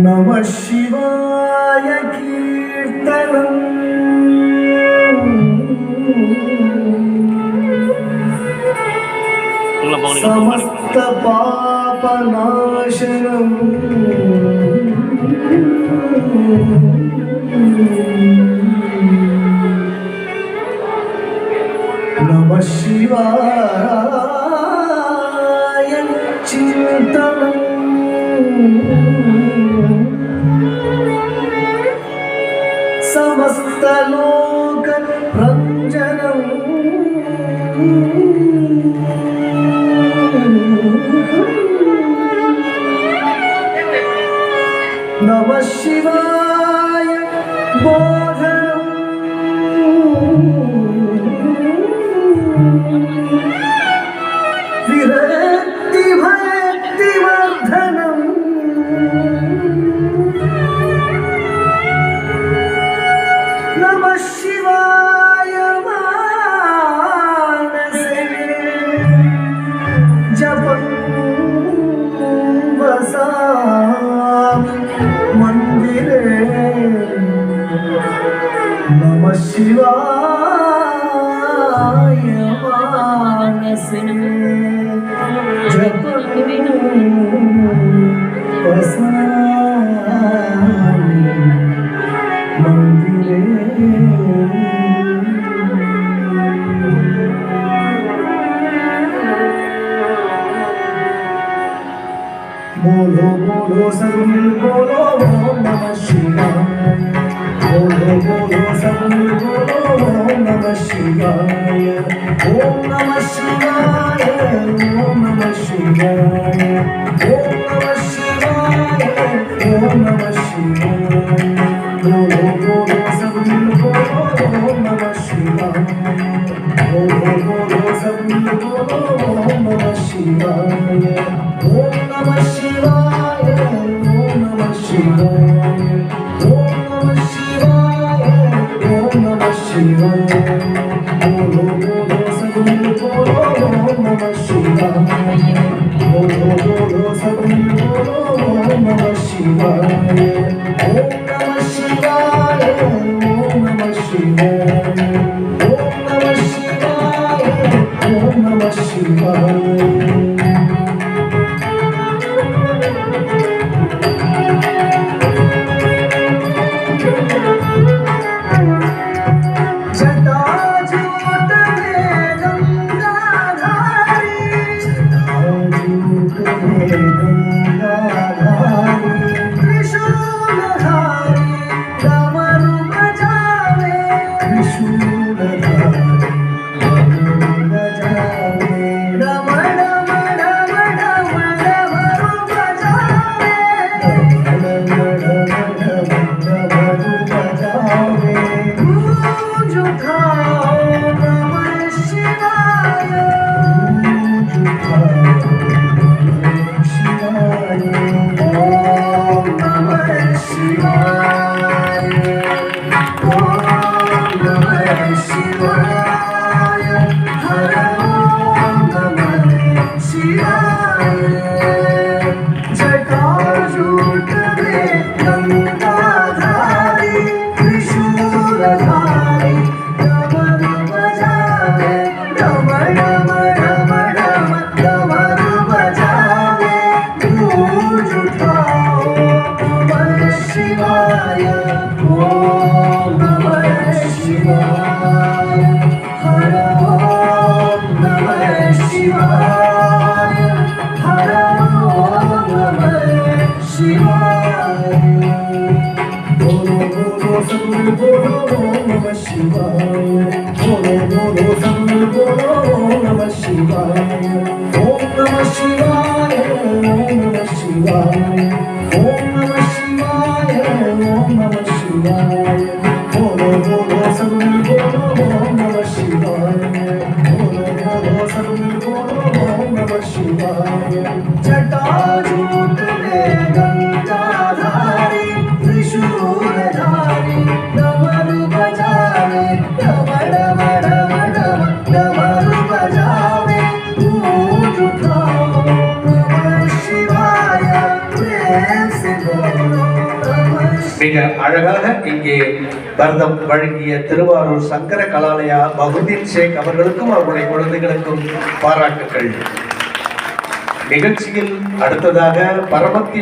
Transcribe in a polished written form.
नमः शिवाय कीर्तनम् समस्त पापनाशनम् नमः शिवाय चिन्तनम् समस्त लोक रंजनम् नमः शिवाय बोधनम् विरक्ति भक्ति वर्धनम् नमः शिवाय मानसे जपं वसामि मंदिरे नमः शिवाय मानसे जपं वसामि मंदिरे बोलो बोलो सब बोलो ओम नमः शिवाय बोलो बोलो सब बोलो ओम नमः शिवाय ओम नमः शिवाय ओम नमः शिवाय ओम नमः शिवाय ओम नमः शिवाय बोलो बोलो सब बोलो ओम नमः शिवाय बोलो बोलो सब बोलो ओम नमः शिवाय ओम नमः शिवाय ओम नमः शिवाय ओम नमः शिवाय ओम नमः शिवाय बोलो बोलो सब बोलो ओम नमः शिवाय बोलो बोलो सब बोलो ओम नमः शिवाय ओम नमः शिवाय ओम नमः शिवाय ओम नमः शिवाय ओम नमः शिवाय Om Namah Shivaya. शिवाय जटाजूट में गंगाधारी त्रिशूलधारी डमरू बजावे डम डम डम डम डमरू बजावे गूंज उठाओ नमः शिवाय प्रेम से बोलो மிக அழகாக இங்கே பரதம் வழங்கிய திருவாரூர் சங்கர கலாலயா பகுதீன் ஷேக் அவர்களுக்கும் அவருடைய குழந்தைகளுக்கும் பாராட்டுக்கள். நிகழ்ச்சியில் அடுத்ததாக பரமத்தி